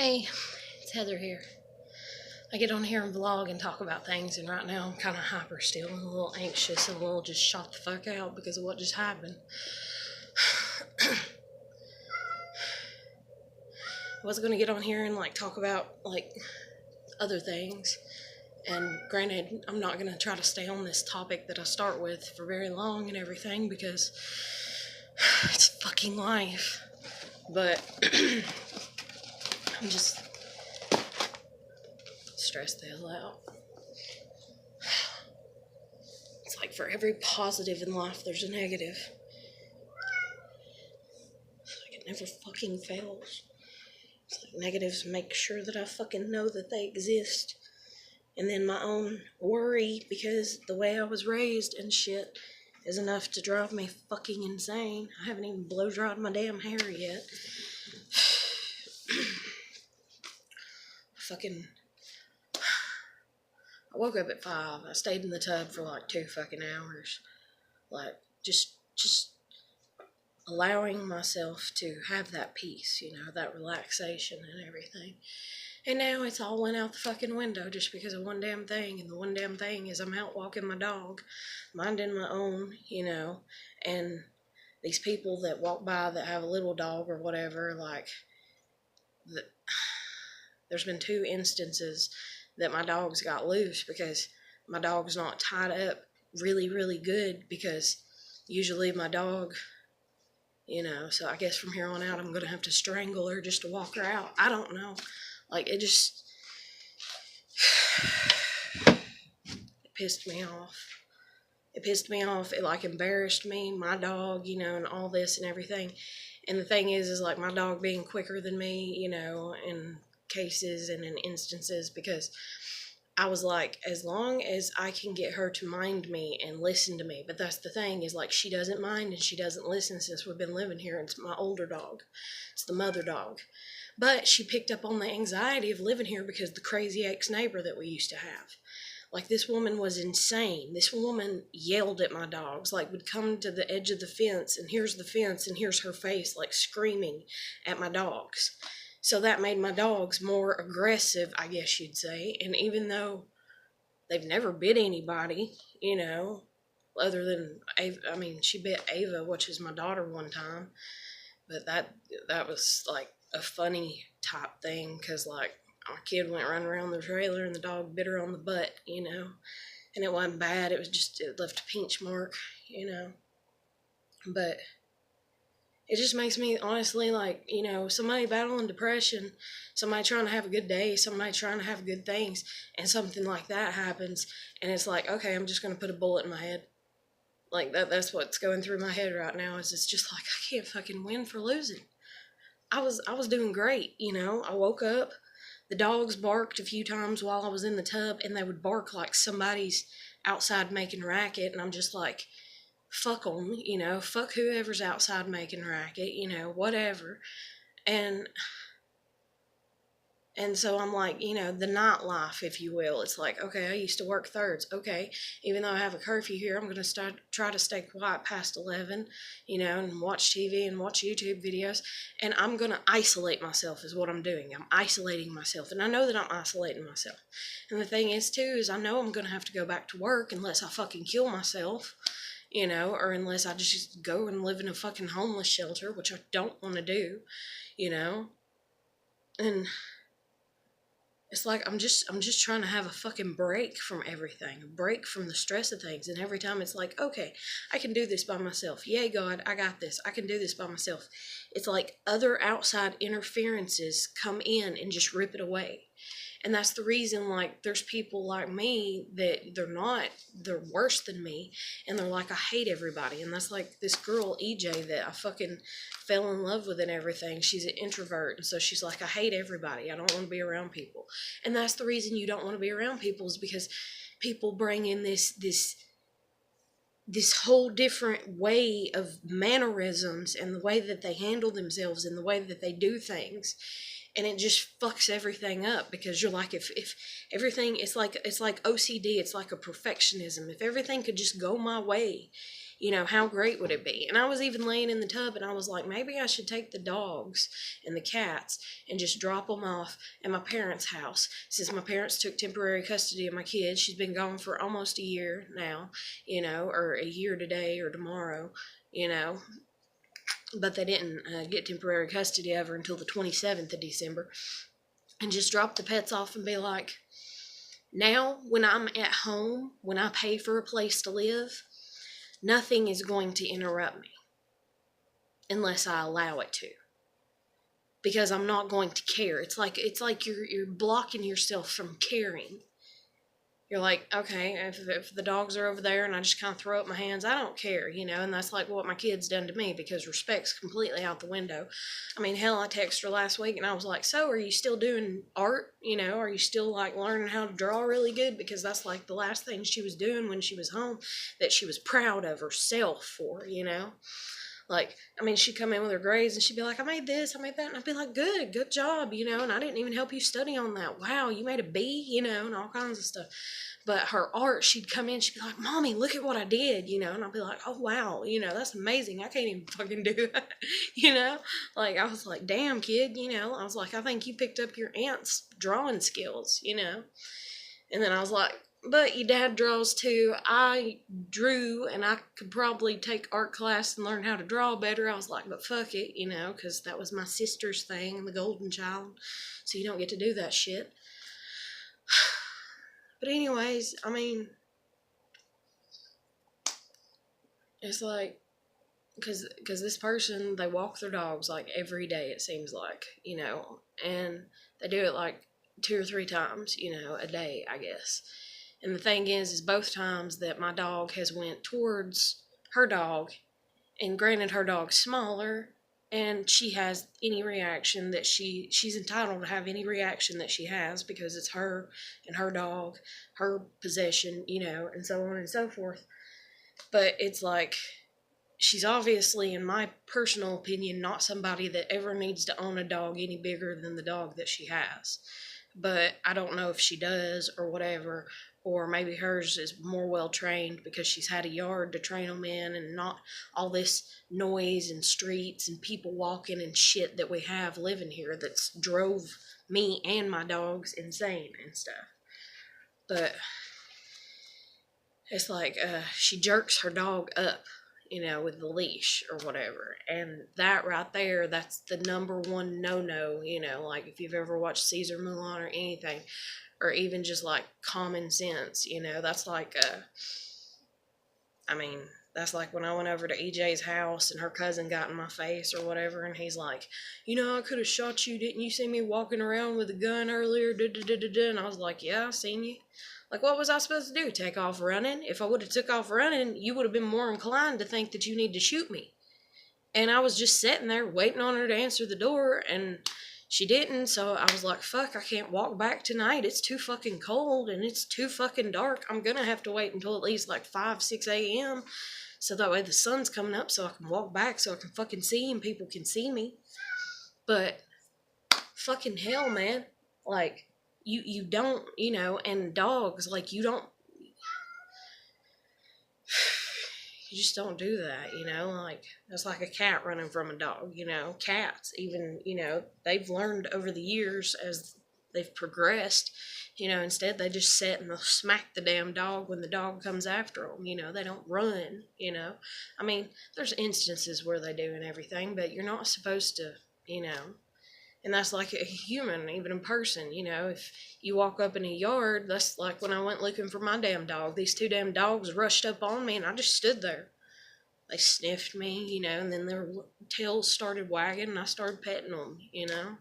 Hey, it's Heather here. I get on here and vlog and talk about things, and right now I'm kind of hyper still and a little anxious and a little just shot the fuck out because of what just happened. I was gonna get on here and talk about other things, and granted, I'm not gonna try to stay on this topic that I start with for very long and everything because it's fucking life. But I'm just stressed the hell out. It's like for every positive in life, there's a negative. It never fucking fails. It's like negatives make sure that I fucking know that they exist. And then my own worry, because the way I was raised and shit, is enough to drive me fucking insane. I haven't even blow dried my damn hair yet. I woke up at 5. I stayed in the tub for 2 fucking hours. Just allowing myself to have that peace, that relaxation and everything. And now it's all went out the fucking window just because of one damn thing. And the one damn thing is I'm out walking my dog, minding my own, and these people that walk by that have a little dog or whatever, there's been 2 instances that my dogs got loose because my dog's not tied up really, really good, because usually my dog, so I guess from here on out I'm going to have to strangle her just to walk her out. I don't know. It pissed me off. It pissed me off. It embarrassed me, my dog, and all this and everything. And the thing is my dog being quicker than me, in cases and in instances, because I was as long as I can get her to mind me and listen to me. But that's the thing is she doesn't mind and she doesn't listen since we've been living here. It's my older dog. It's the mother dog. But she picked up on the anxiety of living here because the crazy ex-neighbor that we used to have. This woman was insane. This woman yelled at my dogs, would come to the edge of the fence, and here's the fence, and here's her face, screaming at my dogs. So that made my dogs more aggressive, I guess you'd say. And even though they've never bit anybody, other than Ava, she bit Ava, which is my daughter, one time. But that was a funny type thing, because our kid went running around the trailer and the dog bit her on the butt, and it wasn't bad. It was just, it left a pinch mark, but it just makes me honestly somebody battling depression, somebody trying to have a good day, somebody trying to have good things, and something like that happens, and it's okay, I'm just going to put a bullet in my head. That's what's going through my head right now, is it's just I can't fucking win for losing. I was doing great, I woke up, the dogs barked a few times while I was in the tub, and they would bark like somebody's outside making racket, and I'm just fuck them, fuck whoever's outside making racket, whatever. And so I'm the nightlife, if you will. It's okay, I used to work thirds. Okay, even though I have a curfew here, I'm going to try to stay quiet past 11, and watch TV and watch YouTube videos. And I'm going to isolate myself is what I'm doing. I'm isolating myself. And I know that I'm isolating myself. And the thing is, too, is I know I'm going to have to go back to work unless I fucking kill myself, or unless I just go and live in a fucking homeless shelter, which I don't want to do, And it's I'm just trying to have a fucking break from everything, a break from the stress of things. And every time it's okay, I can do this by myself. Yay, God, I got this. I can do this by myself. It's other outside interferences come in and just rip it away. And that's the reason, there's people like me that they're worse than me, and they're I hate everybody. And that's this girl, EJ, that I fucking fell in love with and everything. She's an introvert, and so she's I hate everybody. I don't want to be around people. And that's the reason you don't want to be around people, is because people bring in this whole different way of mannerisms and the way that they handle themselves and the way that they do things. And it just fucks everything up, because you're if everything, it's like OCD, it's a perfectionism. If everything could just go my way, You know, how great would it be? And I was even laying in the tub and I was like, maybe I should take the dogs and the cats and just drop them off at my parents' house. Since my parents took temporary custody of my kid, she's been gone for almost a year now, you know, or a year today or tomorrow, you know. But they didn't get temporary custody of her until the 27th of December. And just drop the pets off and be like, now when I'm at home, when I pay for a place to live, nothing is going to interrupt me unless I allow it to. Because I'm not going to care. It's like you're blocking yourself from caring. You're like, okay, if the dogs are over there and I just kind of throw up my hands, I don't care, you know, and that's like what my kid's done to me, because respect's completely out the window. I mean, hell, I texted her last week and I was like, so are you still doing art? You know, are you still like learning how to draw really good? Because that's like the last thing she was doing when she was home that she was proud of herself for, you know? Like, I mean, she'd come in with her grades and she'd be like, I made this, I made that. And I'd be like, good job, you know, and I didn't even help you study on that. Wow, you made a B, you know, and all kinds of stuff. But her art, she'd come in, she'd be like, Mommy, look at what I did, you know, and I'd be like, oh, wow, you know, that's amazing. I can't even fucking do that, you know? Like, I was like, damn, kid, you know? I was like, I think you picked up your aunt's drawing skills, you know? And then I was like, but your dad draws too. I drew, and I could probably take art class and learn how to draw better. I was like, but fuck it, you know, because that was my sister's thing, the golden child. So you don't get to do that shit. But anyways, I mean, it's like, because this person, they walk their dogs like every day, it seems like, you know, and they do it like 2 or 3 times, you know, a day, I guess. And the thing is both times that my dog has went towards her dog, and granted her dog's smaller, and she has any reaction that she's entitled to have any reaction that she has, because it's her and her dog, her possession, you know, and so on and so forth. But it's like, she's obviously, in my personal opinion, not somebody that ever needs to own a dog any bigger than the dog that she has. But I don't know if she does or whatever, or maybe hers is more well trained because she's had a yard to train them in, and not all this noise and streets and people walking and shit that we have living here that's drove me and my dogs insane and stuff. But it's like, she jerks her dog up, you know, with the leash or whatever. And that right there, that's the number one no-no, you know, like if you've ever watched Caesar Mulan or anything, or even just like common sense, you know, that's like, I mean, that's like when I went over to EJ's house and her cousin got in my face or whatever, and he's like, you know, I could have shot you. Didn't you see me walking around with a gun earlier? And I was like, yeah, I seen you. Like, what was I supposed to do? Take off running? If I would have took off running, you would have been more inclined to think that you need to shoot me. And I was just sitting there waiting on her to answer the door, and she didn't, so I was like, fuck, I can't walk back tonight. It's too fucking cold, and it's too fucking dark. I'm gonna have to wait until at least like 5, 6 a.m. so that way the sun's coming up so I can walk back so I can fucking see and people can see me. But fucking hell, man. Like, you don't, you know, and dogs, like, you just don't do that, you know, like, it's like a cat running from a dog, you know, cats, even, you know, they've learned over the years as they've progressed, you know, instead they just sit and they'll smack the damn dog when the dog comes after them, you know, they don't run, you know, I mean, there's instances where they do and everything, but you're not supposed to, you know. And that's like a human, even a person, you know. If you walk up in a yard, that's like when I went looking for my damn dog. These 2 damn dogs rushed up on me, and I just stood there. They sniffed me, you know, and then their tails started wagging, and I started petting them, you know.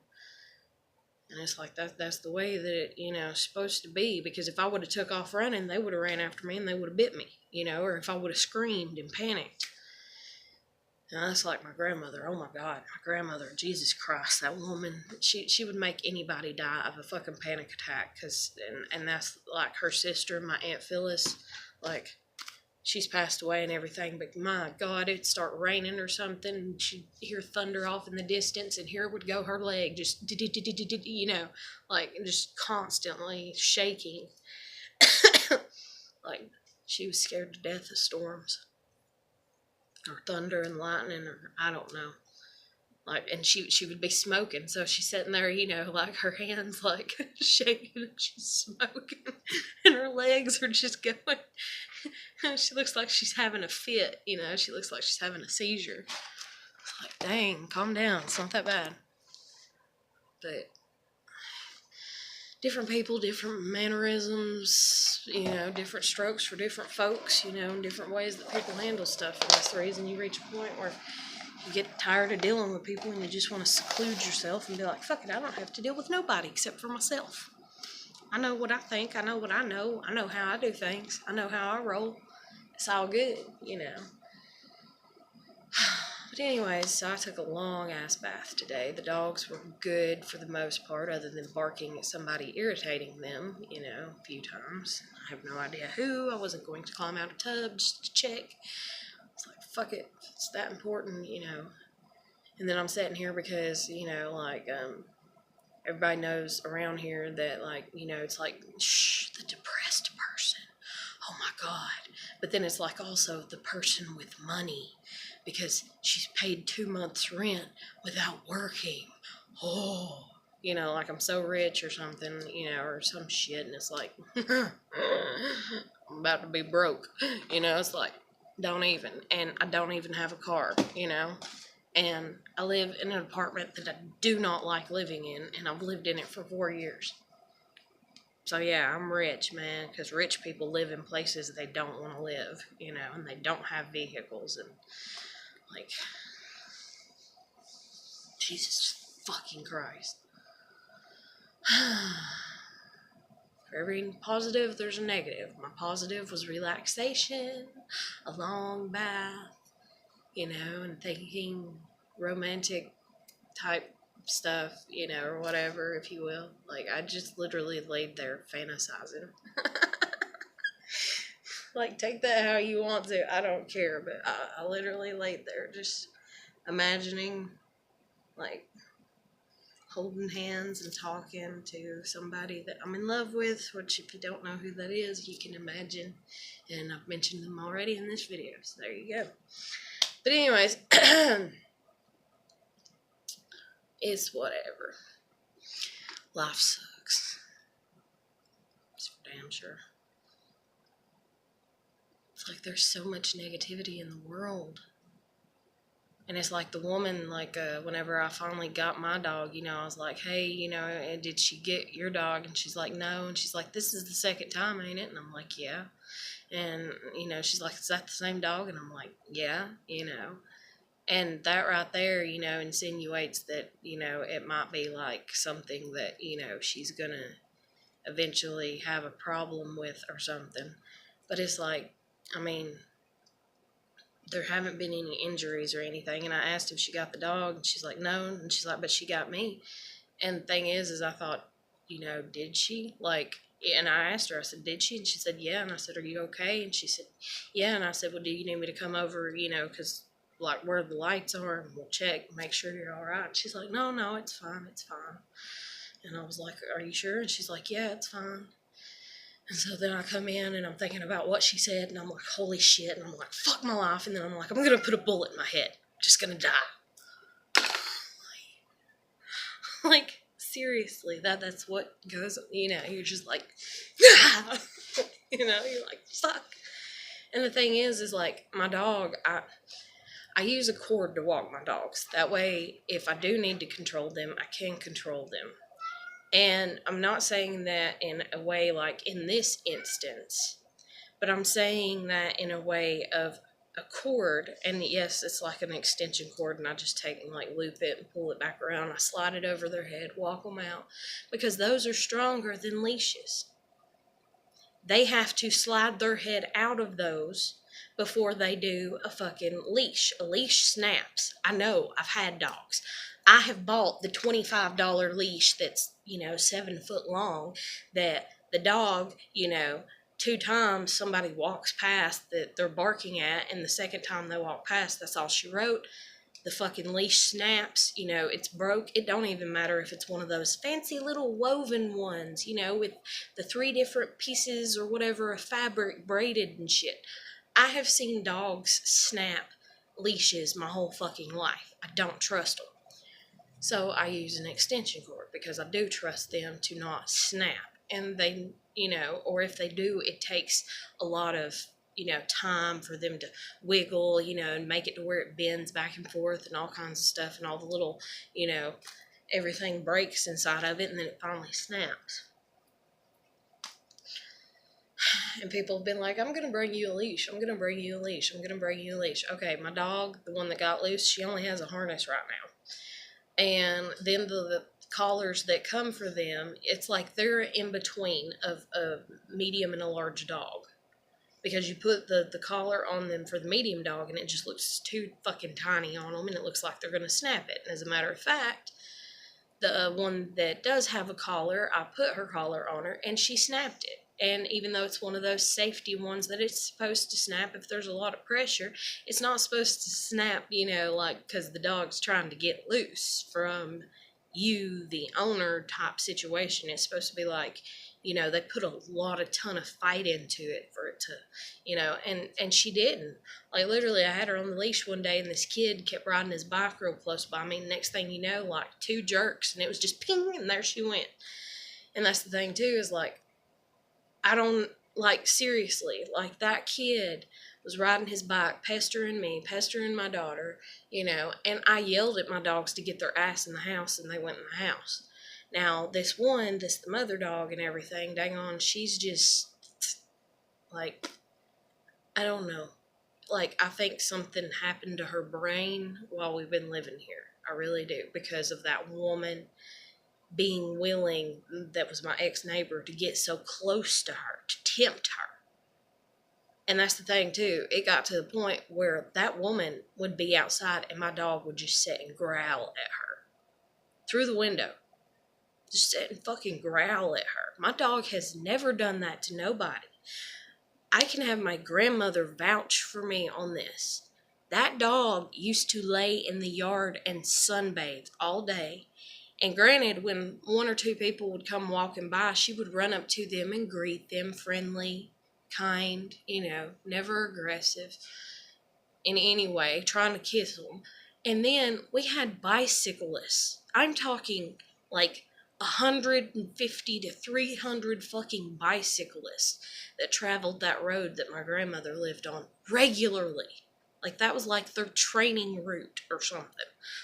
And it's like that's the way that it, you know, is supposed to be. Because if I would have took off running, they would have ran after me, and they would have bit me, you know. Or if I would have screamed and panicked. Now, that's like my grandmother. Oh my God, my grandmother, Jesus Christ, that woman, she would make anybody die of a fucking panic attack. And that's like her sister, my Aunt Phyllis, like, she's passed away and everything, but my God, it'd start raining or something, and she'd hear thunder off in the distance, and here would go her leg, just, you know, like, just constantly shaking. Like, she was scared to death of storms. or thunder and lightning, or I don't know. Like, and she would be smoking, so she's sitting there, like her hands like shaking, and she's smoking, and her legs are just going. She looks like she's having a fit, She looks like she's having a seizure. It's like, dang, calm down. It's not that bad. But different people, different mannerisms, different strokes for different folks, and different ways that people handle stuff. And that's the reason you reach a point where you get tired of dealing with people and you just want to seclude yourself and be like, fuck it, I don't have to deal with nobody except for myself. I know what I think. I know what I know. I know how I do things. I know how I roll. It's all good, But anyways, so I took a long ass bath today. The dogs were good for the most part, other than barking at somebody irritating them, a few times. I have no idea who. I wasn't going to climb out a tub just to check. It's like, fuck it, if it's that important, And then I'm sitting here because, everybody knows around here that, it's like, shh, the depressed person. Oh my God. But then it's like also the person with money because she's paid 2 months' rent without working. Oh, like I'm so rich or something, or some shit. And it's like, I'm about to be broke. It's like, don't even. And I don't even have a car, And I live in an apartment that I do not like living in. And I've lived in it for 4 years. So yeah, I'm rich, man, because rich people live in places they don't want to live, and they don't have vehicles, and, like, Jesus fucking Christ. For every positive, there's a negative. My positive was relaxation, a long bath, and thinking romantic type stuff, or whatever, if you will. Like, I just literally laid there fantasizing. Like, take that how you want to. I don't care, but I literally laid there just imagining, like, holding hands and talking to somebody that I'm in love with, which if you don't know who that is, you can imagine. And I've mentioned them already in this video, so there you go. But anyways, it's whatever. Life sucks. It's for damn sure. It's like there's so much negativity in the world. And it's like the woman, whenever I finally got my dog, I was like, hey, did she get your dog? And she's like, no. And she's like, this is the second time, ain't it? And I'm like, yeah. And, she's like, is that the same dog? And I'm like, yeah, And that right there, insinuates that, it might be like something that, she's going to eventually have a problem with or something. But it's like, there haven't been any injuries or anything. And I asked if she got the dog, and she's like, no. And she's like, but she got me. And the thing is I thought, did she? And I asked her, I said, did she? And she said, yeah. And I said, are you okay? And she said, yeah. And I said, well, do you need me to come over, because, where the lights are, and we'll check, make sure you're all right. And she's like, no, it's fine. And I was like, are you sure? And she's like, yeah, it's fine. And so then I come in and I'm thinking about what she said, and I'm like, holy shit. And I'm like, fuck my life. And then I'm like, I'm going to put a bullet in my head. I'm just going to die. Like, seriously, that's what goes, you're just like, ah! You're like, fuck. And the thing is like, my dog, I use a cord to walk my dogs. That way, if I do need to control them, I can control them. And I'm not saying that in a way like in this instance, but I'm saying that in a way of a cord. And yes, it's like an extension cord, and I just take and loop it and pull it back around. I slide it over their head, walk them out, because those are stronger than leashes. They have to slide their head out of those before they do a fucking leash. A leash snaps. I know, I've had dogs. I have bought the $25 leash that's, 7 foot long, that the dog, 2 times somebody walks past that they're barking at, and the second time they walk past, that's all she wrote. The fucking leash snaps, it's broke. It don't even matter if it's one of those fancy little woven ones, with the 3 different pieces or whatever of fabric braided and shit. I have seen dogs snap leashes my whole fucking life. I don't trust them. So I use an extension cord because I do trust them to not snap. And they, or if they do, it takes a lot of, time for them to wiggle, and make it to where it bends back and forth and all kinds of stuff, and all the little, everything breaks inside of it, and then it finally snaps. And people have been like, I'm going to bring you a leash. I'm going to bring you a leash. I'm going to bring you a leash. Okay, my dog, the one that got loose, she only has a harness right now. And then the collars that come for them, it's like they're in between of a medium and a large dog. Because you put the collar on them for the medium dog, and it just looks too fucking tiny on them, and it looks like they're going to snap it. And as a matter of fact, the one that does have a collar, I put her collar on her, and she snapped it. And even though it's one of those safety ones that it's supposed to snap if there's a lot of pressure, it's not supposed to snap, because the dog's trying to get loose from you, the owner type situation. It's supposed to be like, they put a ton of fight into it for it to, and she didn't. Like, literally, I had her on the leash one day, and this kid kept riding his bike real close by me. Next thing you know, like 2 jerks, and it was just ping, and there she went. And that's the thing, too, is like, I don't, like, seriously, like, that kid was riding his bike, pestering me, pestering my daughter, and I yelled at my dogs to get their ass in the house, and they went in the house. Now, the mother dog and everything, dang on, she's just, like, I don't know. Like, I think something happened to her brain while we've been living here. I really do, because of that woman being willing, that was my ex-neighbor, to get so close to her, to tempt her. And that's the thing, too. It got to the point where that woman would be outside and my dog would just sit and growl at her through the window. Just sit and fucking growl at her. My dog has never done that to nobody. I can have my grandmother vouch for me on this. That dog used to lay in the yard and sunbathe all day. And granted, when 1 or 2 people would come walking by, she would run up to them and greet them, friendly, kind, never aggressive in any way, trying to kiss them. And then we had bicyclists. I'm talking like 150 to 300 fucking bicyclists that traveled that road that my grandmother lived on regularly. Like, that was like their training route or something.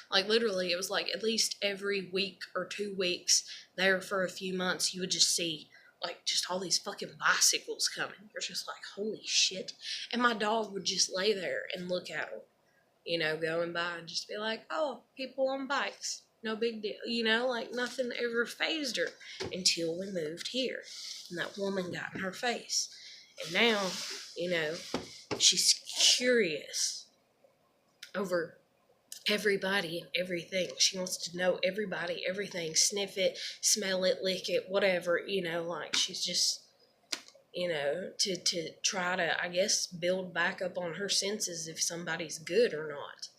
Like, literally, it was like at least every week or 2 weeks there for a few months, you would just see, like, just all these fucking bicycles coming. You're just like, holy shit. And my dog would just lay there and look at them, going by, and just be like, oh, people on bikes. No big deal. Like, nothing ever fazed her until we moved here. And that woman got in her face. And now, she's curious over everybody and everything. She wants to know everybody, everything, sniff it, smell it, lick it, whatever, like, she's just, to try to, I guess, build back up on her senses if somebody's good or not.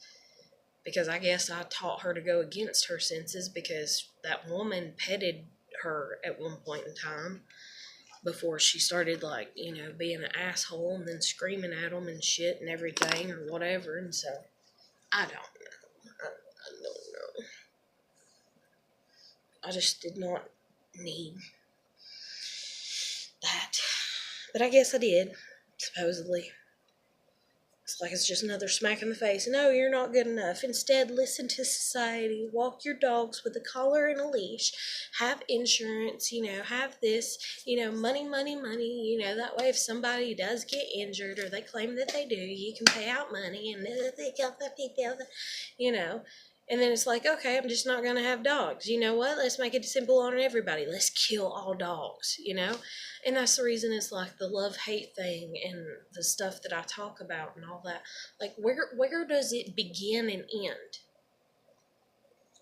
Because I guess I taught her to go against her senses, because that woman petted her at one point in time before she started, like, being an asshole and then screaming at them and shit and everything or whatever. And so, I don't know. I don't know. I just did not need that. But I guess I did, supposedly. It's like it's just another smack in the face. No, you're not good enough. Instead, listen to society. Walk your dogs with a collar and a leash. Have insurance, have this, money, money, money. That way if somebody does get injured or they claim that they do, you can pay out money and they got the people, And then it's like, okay, I'm just not going to have dogs. You know what? Let's make it simple on everybody. Let's kill all dogs, And that's the reason it's like the love-hate thing and the stuff that I talk about and all that. Like, where does it begin and end?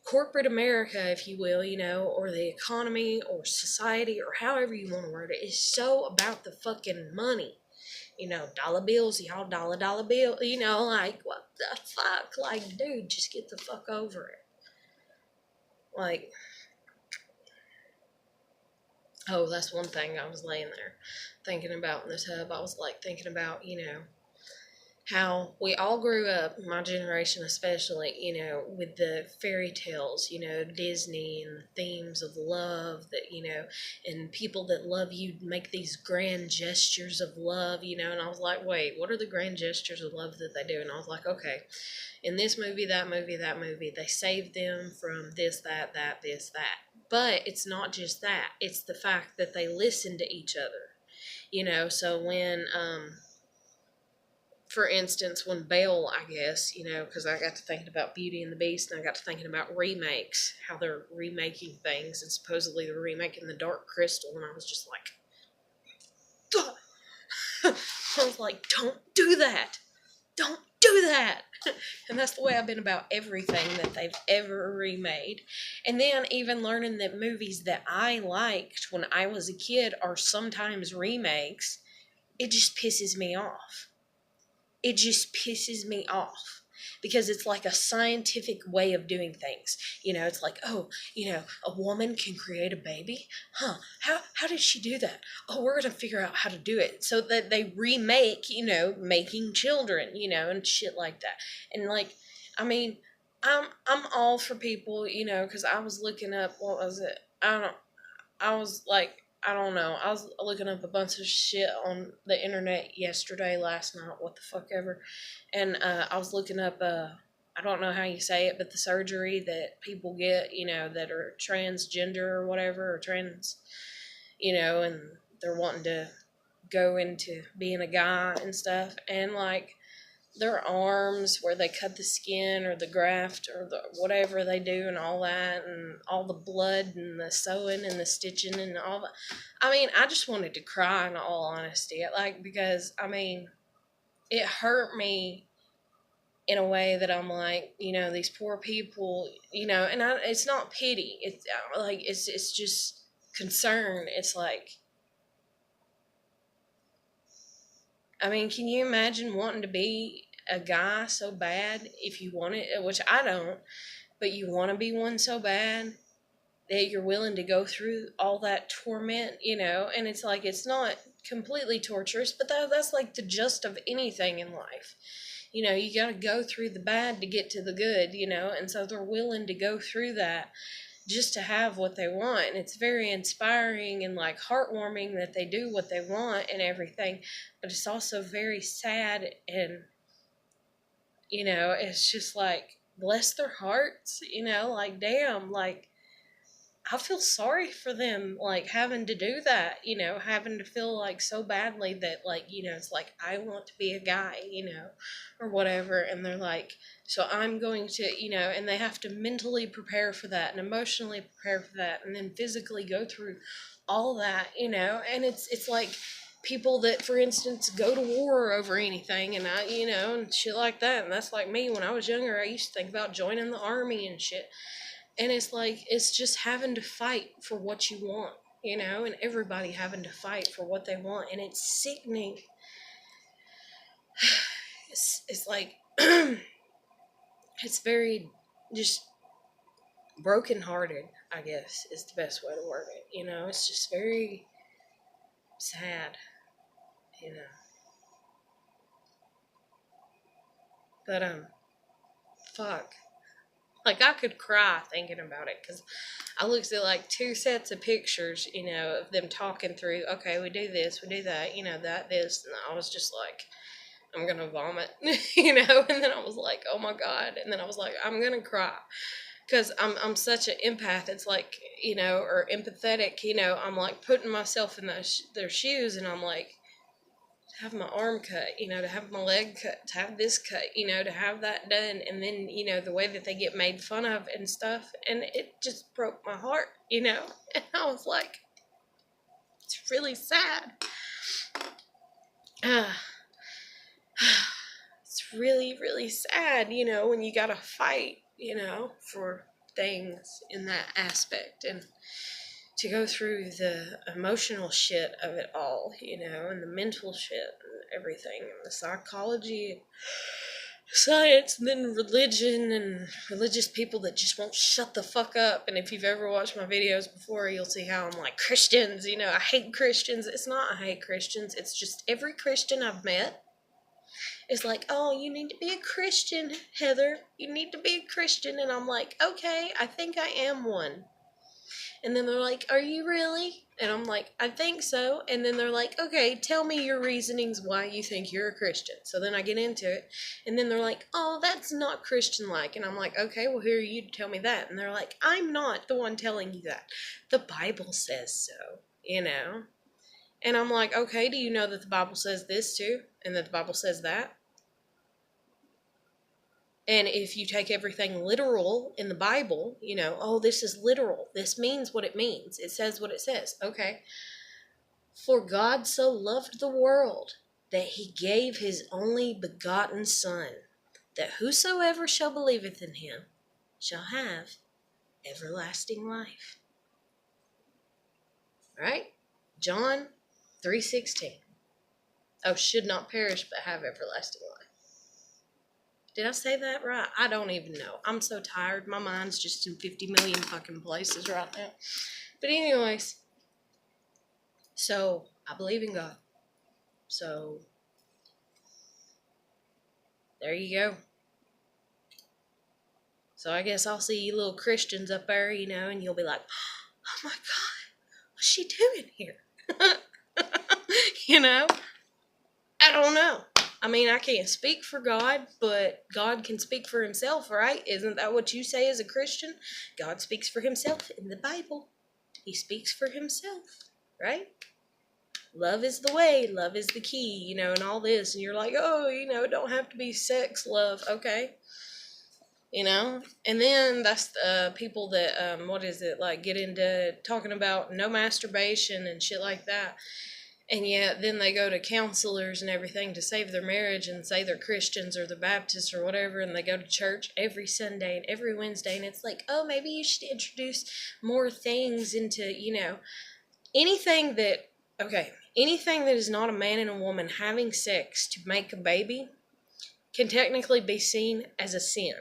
Corporate America, if you will, or the economy or society or however you want to word it, is so about the fucking money. Dollar bills, y'all, dollar bill, like, what the fuck? Like, dude, just get the fuck over it. Like, oh, that's one thing I was laying there thinking about in the tub. I was, like, thinking about, how we all grew up, my generation especially, with the fairy tales, Disney and the themes of love that, and people that love you make these grand gestures of love, and I was like, wait, what are the grand gestures of love that they do? And I was like, okay, in this movie, that movie, that movie, they saved them from this, that, this, that. But it's not just that, it's the fact that they listen to each other, so when, for instance, when Belle, I guess, because I got to thinking about Beauty and the Beast, and I got to thinking about remakes, how they're remaking things, and supposedly they're remaking The Dark Crystal, and I was just like, I was like, don't do that. Don't do that. And that's the way I've been about everything that they've ever remade. And then even learning that movies that I liked when I was a kid are sometimes remakes, it just pisses me off. It just pisses me off because it's like a scientific way of doing things. It's like, oh, a woman can create a baby? Huh, how did she do that? Oh, we're going to figure out how to do it. So that they remake, making children, and shit like that. And like, I mean, I'm all for people, because I was looking up, what was it? I was like, I don't know. I was looking up a bunch of shit on the internet yesterday, last night, what the fuck ever. And I was looking up, I don't know how you say it, but the surgery that people get, that are transgender or whatever, or trans, and they're wanting to go into being a guy and stuff. And like, their arms where they cut the skin or the graft or the whatever they do and all that and all the blood and the sewing and the stitching and all that. I mean, I just wanted to cry in all honesty. Like, because, I mean, it hurt me in a way that I'm like, these poor people, and it's not pity. It's like, it's just concern. It's like, I mean, can you imagine wanting to be a guy so bad if you want it, which I don't, but you want to be one so bad that you're willing to go through all that torment, and it's like, it's not completely torturous, but that's like the gist of anything in life. You got to go through the bad to get to the good, and so they're willing to go through that just to have what they want. And it's very inspiring and like heartwarming that they do what they want and everything, but it's also very sad. And it's just like, bless their hearts, like, damn, like, I feel sorry for them, like, having to do that, having to feel like so badly that, like, it's like, I want to be a guy, or whatever. And they're like, so I'm going to, and they have to mentally prepare for that and emotionally prepare for that and then physically go through all that, and it's like people that, for instance, go to war over anything and and shit like that. And that's like me when I was younger. I used to think about joining the army and shit. And it's like, it's just having to fight for what you want, and everybody having to fight for what they want. And it's sickening. It's like, it's very just brokenhearted, I guess, is the best way to word it. It's just very sad, But, fuck. Like, I could cry thinking about it, because I looked at like 2 sets of pictures, of them talking through, okay, we do this, we do that, that, this, and I was just like, I'm gonna vomit, and then I was like, oh my God, and then I was like, I'm gonna cry, because I'm such an empath. It's like, or empathetic, I'm like putting myself in their shoes, and I'm like, to have my arm cut, to have my leg cut, to have this cut, to have that done. And then, the way that they get made fun of and stuff. And it just broke my heart, And I was like, it's really sad. It's really, really sad, when you gotta fight, for things in that aspect. And to go through the emotional shit of it all, and the mental shit and everything, and the psychology, science, and then religion, and religious people that just won't shut the fuck up. And if you've ever watched my videos before, you'll see how I'm like, Christians, I hate Christians. It's not I hate Christians, it's just every Christian I've met It's like, oh, you need to be a Christian, Heather. You need to be a Christian. And I'm like, okay, I think I am one. And then they're like, are you really? And I'm like, I think so. And then they're like, okay, tell me your reasonings why you think you're a Christian. So then I get into it. And then they're like, oh, that's not Christian like. And I'm like, okay, well, who are you to tell me that? And they're like, I'm not the one telling you that. The Bible says so, you know? And I'm like, okay, do you know that the Bible says this too? And that the Bible says that? And if you take everything literal in the Bible, you know, oh, this is literal. This means what it means. It says what it says. Okay. For God so loved the world that he gave his only begotten Son, that whosoever shall believeth in him shall have everlasting life. Right? John 3:16. Oh, should not perish but have everlasting life. Did I say that right? I don't even know. I'm so tired. My mind's just in 50 million fucking places right now. But anyways, so I believe in God. So there you go. So I guess I'll see you little Christians up there, you know, and you'll be like, oh my God, what's she doing here? You know? I don't know. I mean, I can't speak for God, but God can speak for himself, right? Isn't that what you say as a Christian? God speaks for himself in the Bible. He speaks for himself, right? Love is the way, love is the key, you know, and all this. And you're like, oh, you know, it don't have to be sex, love. Okay. You know? And then that's people that, like get into talking about no masturbation and shit like that. And yet then they go to counselors and everything to save their marriage and say they're Christians or they're Baptists or whatever, and they go to church every Sunday and every Wednesday, and it's like, oh, maybe you should introduce more things into, you know, anything that is not a man and a woman having sex to make a baby can technically be seen as a sin.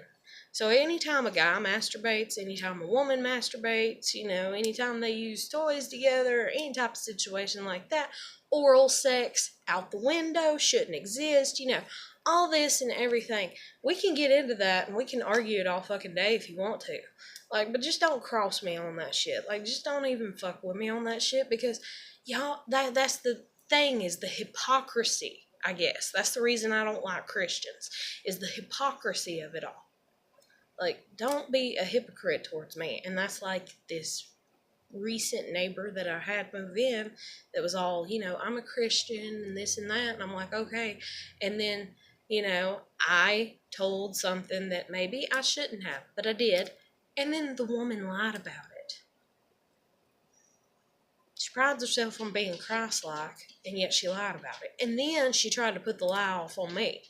So anytime a guy masturbates, anytime a woman masturbates, you know, anytime they use toys together, or any type of situation like that, oral sex out the window, shouldn't exist, you know, all this and everything. We can get into that and we can argue it all fucking day if you want to. Like, but just don't cross me on that shit. Like, just don't even fuck with me on that shit, because y'all, that's the thing, is the hypocrisy, I guess. That's the reason I don't like Christians, is the hypocrisy of it all. Like, don't be a hypocrite towards me. And that's like this recent neighbor that I had move in that was all, you know, I'm a Christian and this and that. And I'm like, okay. And then, you know, I told something that maybe I shouldn't have, but I did. And then the woman lied about it. She prides herself on being Christ-like, and yet she lied about it. And then she tried to put the lie off on me.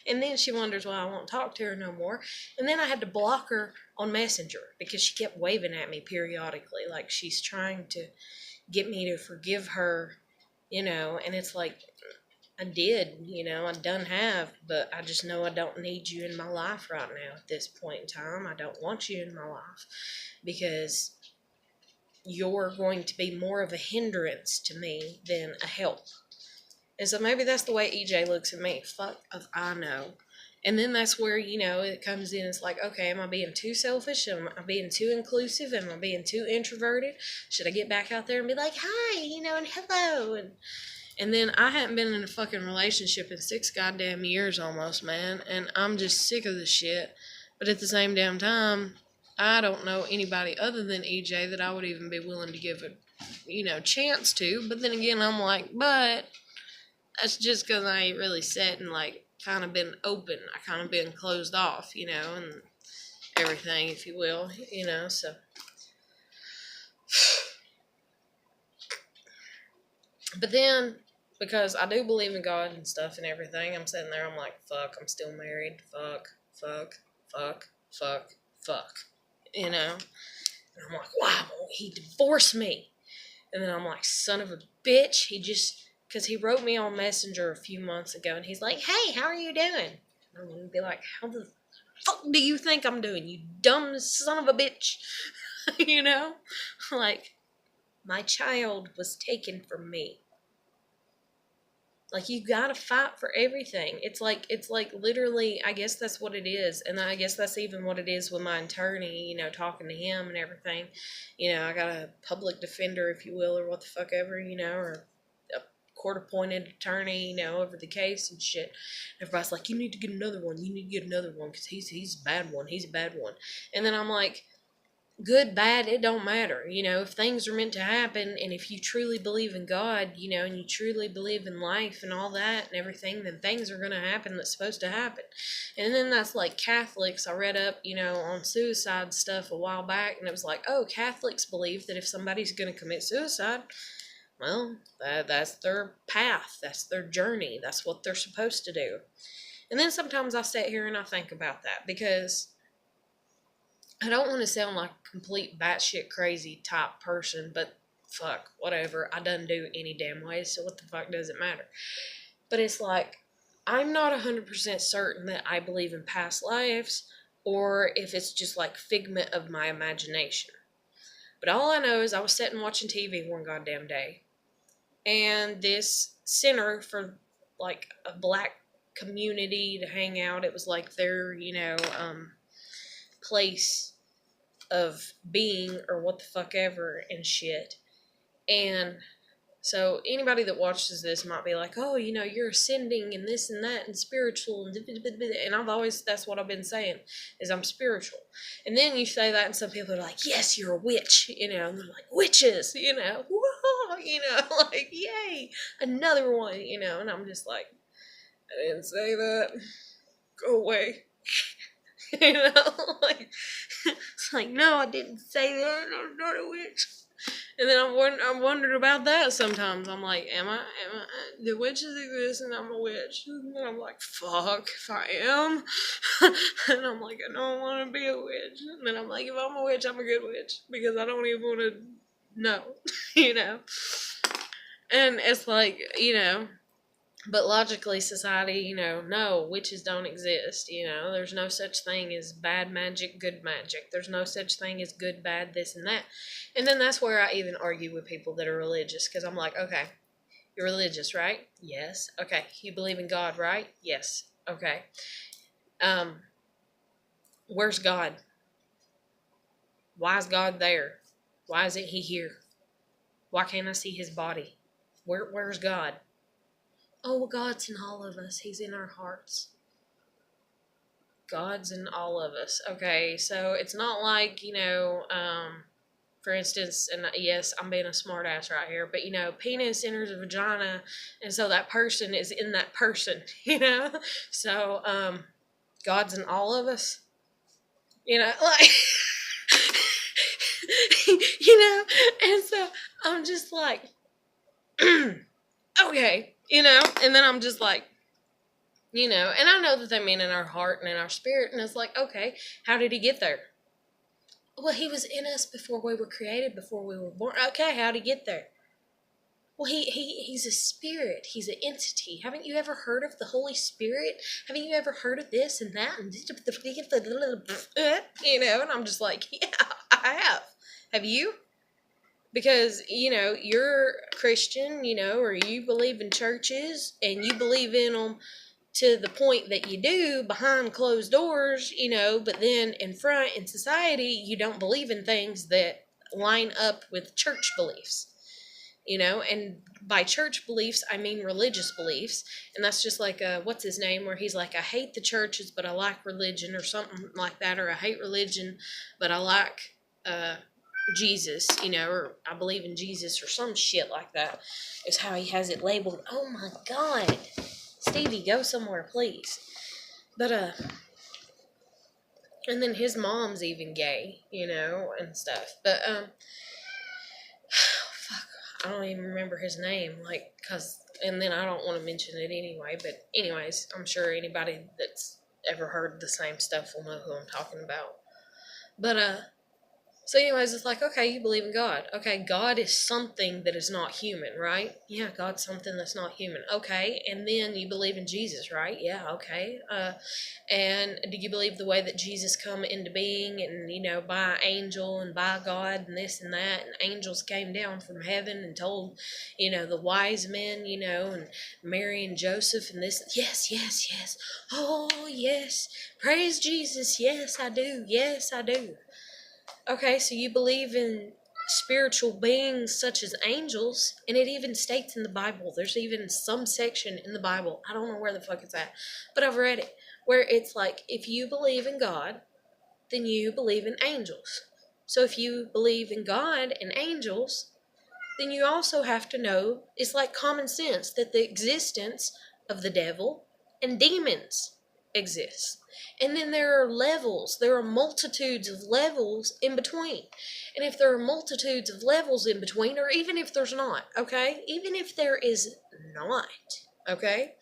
And then she wonders why I won't talk to her no more. And then I had to block her on Messenger because she kept waving at me periodically, like she's trying to get me to forgive her, you know. And it's like, I did, you know, I done have, but I just know I don't need you in my life right now at this point in time. I don't want you in my life because you're going to be more of a hindrance to me than a help. And so maybe that's the way EJ looks at me. Fuck if I know. And then that's where, you know, it comes in. It's like, okay, am I being too selfish? Am I being too inclusive? Am I being too introverted? Should I get back out there and be like, hi, you know, and hello? And then I hadn't been in a fucking relationship in 6 goddamn years almost, man. And I'm just sick of this shit. But at the same damn time, I don't know anybody other than EJ that I would even be willing to give a, you know, chance to. But then again, I'm like, but that's just because I ain't really set and, like, kind of been open. I kind of been closed off, you know, and everything, if you will, you know, so. But then, because I do believe in God and stuff and everything, I'm sitting there, I'm like, fuck, I'm still married. Fuck. You know? And I'm like, why won't he divorce me? And then I'm like, son of a bitch. Because he wrote me on Messenger a few months ago, and he's like, hey, how are you doing? And I'm going to be like, how the fuck do you think I'm doing, you dumb son of a bitch? You know? Like, my child was taken from me. Like, you gotta fight for everything. It's like literally, I guess that's what it is. And I guess that's even what it is with my attorney, you know, talking to him and everything. You know, I got a public defender, if you will, or what the fuck ever, you know, or a court appointed attorney, you know, over the case and shit. Everybody's like, you need to get another one. You need to get another one because he's a bad one. He's a bad one. And then I'm like, good, bad, it don't matter. You know, if things are meant to happen, and if you truly believe in God, you know, and you truly believe in life and all that and everything, then things are going to happen that's supposed to happen. And then that's like Catholics. I read up, you know, on suicide stuff a while back, and it was like, oh, Catholics believe that if somebody's going to commit suicide, well, that's their path, that's their journey, that's what they're supposed to do. And then sometimes I sit here and I think about that, because I don't want to sound like a complete batshit crazy type person, but fuck, whatever. I done do any damn way, so what the fuck does it matter? But it's like, I'm not 100% certain that I believe in past lives, or if it's just like figment of my imagination. But all I know is I was sitting watching TV one goddamn day, and this center for like a black community to hang out, it was like their, you know, place of being or what the fuck ever and shit. And so anybody that watches this might be like, oh, you know, you're ascending and this and that and spiritual and I've always, that's what I've been saying, is I'm spiritual. And then you say that and some people are like, yes, you're a witch, you know, and they're like, witches, you know, whoa, you know, like, yay, another one, you know, and I'm just like, I didn't say that, go away. You know, like, it's like, no, I didn't say that, I'm not a witch. And then I'm wondering about that sometimes. I'm like, am I, the witches exist and I'm a witch? And then I'm like, fuck, if I am. And I'm like, I don't want to be a witch. And then I'm like, if I'm a witch, I'm a good witch, because I don't even want to know, you know. And it's like, you know, but logically, society, you know, no, witches don't exist. You know, there's no such thing as bad magic, good magic. There's no such thing as good, bad, this and that. And then that's where I even argue with people that are religious, because I'm like, okay, you're religious, right? Yes. Okay. You believe in God, right? Yes. Okay. Where's God? Why is God there? Why isn't he here? Why can't I see his body? Where's God? Oh, well, God's in all of us. He's in our hearts. God's in all of us. Okay, so it's not like, you know, for instance, and yes, I'm being a smart ass right here, but, you know, penis enters a vagina, and so that person is in that person, you know? So, God's in all of us. You know, like, you know? And so I'm just like, okay, you know? And then I'm just like, you know, and I know that they mean in our heart and in our spirit, and it's like, okay, how did he get there? Well, he was in us before we were created, before we were born. Okay, how did he get there? Well, he's a spirit. He's an entity. Haven't you ever heard of the Holy Spirit? Haven't you ever heard of this and that? And you know, and I'm just like, yeah, I have. Have you? Because, you know, you're Christian, you know, or you believe in churches, and you believe in them to the point that you do behind closed doors, you know, but then in front in society, you don't believe in things that line up with church beliefs, you know, and by church beliefs, I mean religious beliefs. And that's just like, what's his name, where he's like, I hate the churches, but I like religion, or something like that, or I hate religion, but I like, Jesus, you know, or I believe in Jesus, or some shit like that, is how he has it labeled. Oh my God. Stevie, go somewhere, please. But, and then his mom's even gay, you know, and stuff. But, fuck, I don't even remember his name, like, and then I don't want to mention it anyway, but anyways, I'm sure anybody that's ever heard the same stuff will know who I'm talking about. But, So anyways, it's like, okay, you believe in God. Okay, God is something that is not human, right? Yeah, God's something that's not human. Okay, and then you believe in Jesus, right? Yeah, okay. And do you believe the way that Jesus come into being and, by angel and by God and this and that, and angels came down from heaven and told, the wise men, and Mary and Joseph and this? Yes, yes, yes. Oh, yes. Praise Jesus. Yes, I do. Yes, I do. Okay, so you believe in spiritual beings such as angels, and it even states in the Bible, there's even some section in the Bible, I don't know where the fuck it's at, but I've read it, where it's like, if you believe in God, then you believe in angels. So if you believe in God and angels, then you also have to know, it's like common sense, that the existence of the devil and demons exists. And then there are levels, there are multitudes of levels in between. And if there are multitudes of levels in between, or even if there's not, okay? Even if there is not, okay?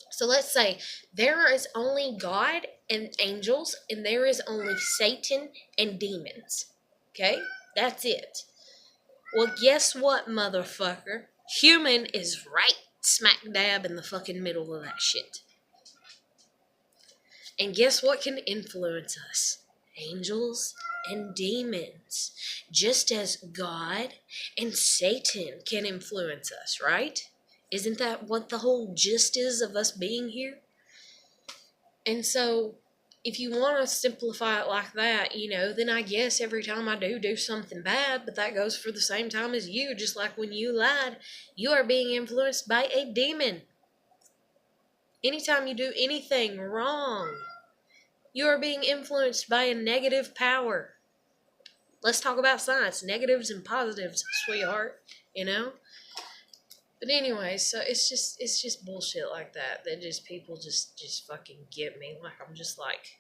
So let's say there is only God and angels, and there is only Satan and demons, okay? That's it. Well, guess what, motherfucker? Human is right smack dab in the fucking middle of that shit. And guess what can influence us? Angels and demons. Just as God and Satan can influence us, right? Isn't that what the whole gist is of us being here? And so, if you want to simplify it like that, then I guess every time I do something bad, but that goes for the same time as you, just like when you lied, you are being influenced by a demon. Anytime you do anything wrong, you are being influenced by a negative power. Let's talk about science, negatives and positives, sweetheart, But anyway, so it's just bullshit like that just people just fucking get me. Like, I'm just like,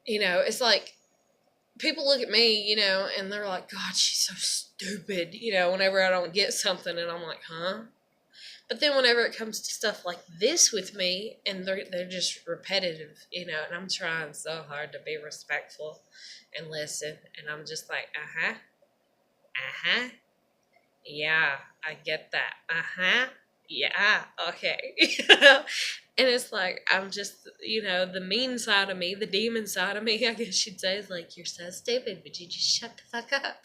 it's like people look at me, and they're like, God, she's so stupid, whenever I don't get something, and I'm like, huh? But then whenever it comes to stuff like this with me, and they're just repetitive, and I'm trying so hard to be respectful and listen, and I'm just like, yeah, I get that, yeah, okay. And it's like, I'm just, the mean side of me, the demon side of me, I guess you'd say, is like, you're so stupid, would you just shut the fuck up,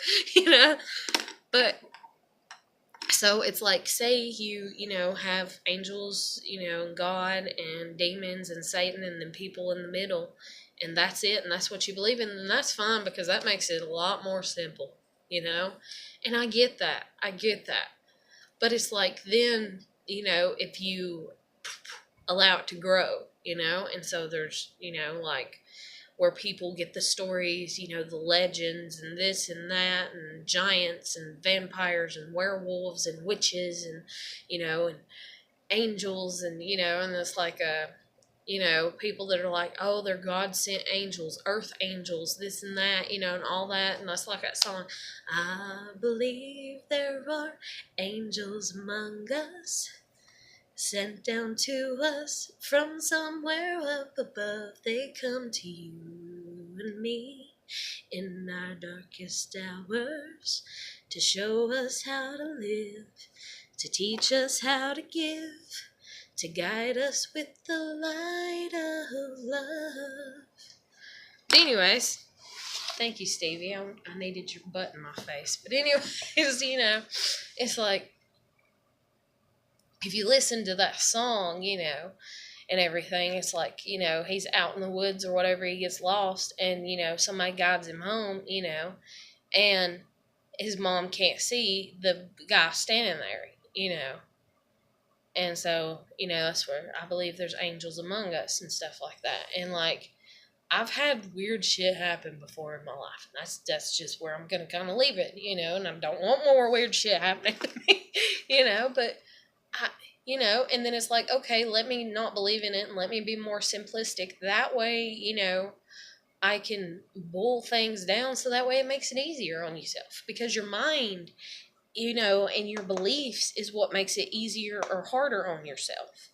But, so it's like, say you, have angels, God and demons and Satan and then people in the middle, and that's it, and that's what you believe in, then that's fine, because that makes it a lot more simple, And I get that. But it's like, then, if you allow it to grow, and so there's, like, where people get the stories, the legends and this and that, and giants and vampires and werewolves and witches and, and angels and, and it's like people that are like, oh, they're God sent angels, earth angels, this and that, and all that. And that's like that song, I believe there are angels among us, sent down to us from somewhere up above. They come to you and me in our darkest hours to show us how to live, to teach us how to give, to guide us with the light of love. But anyways, thank you, Stevie. I needed your butt in my face. But anyways, it's like, if you listen to that song, and everything, it's like, he's out in the woods or whatever, he gets lost, and, somebody guides him home, and his mom can't see the guy standing there, And so, that's where I believe there's angels among us and stuff like that. And, like, I've had weird shit happen before in my life. And that's just where I'm going to kind of leave it, and I don't want more weird shit happening to me, but I, and then it's like, okay, let me not believe in it and let me be more simplistic. That way, I can boil things down so that way it makes it easier on yourself. Because your mind, and your beliefs is what makes it easier or harder on yourself.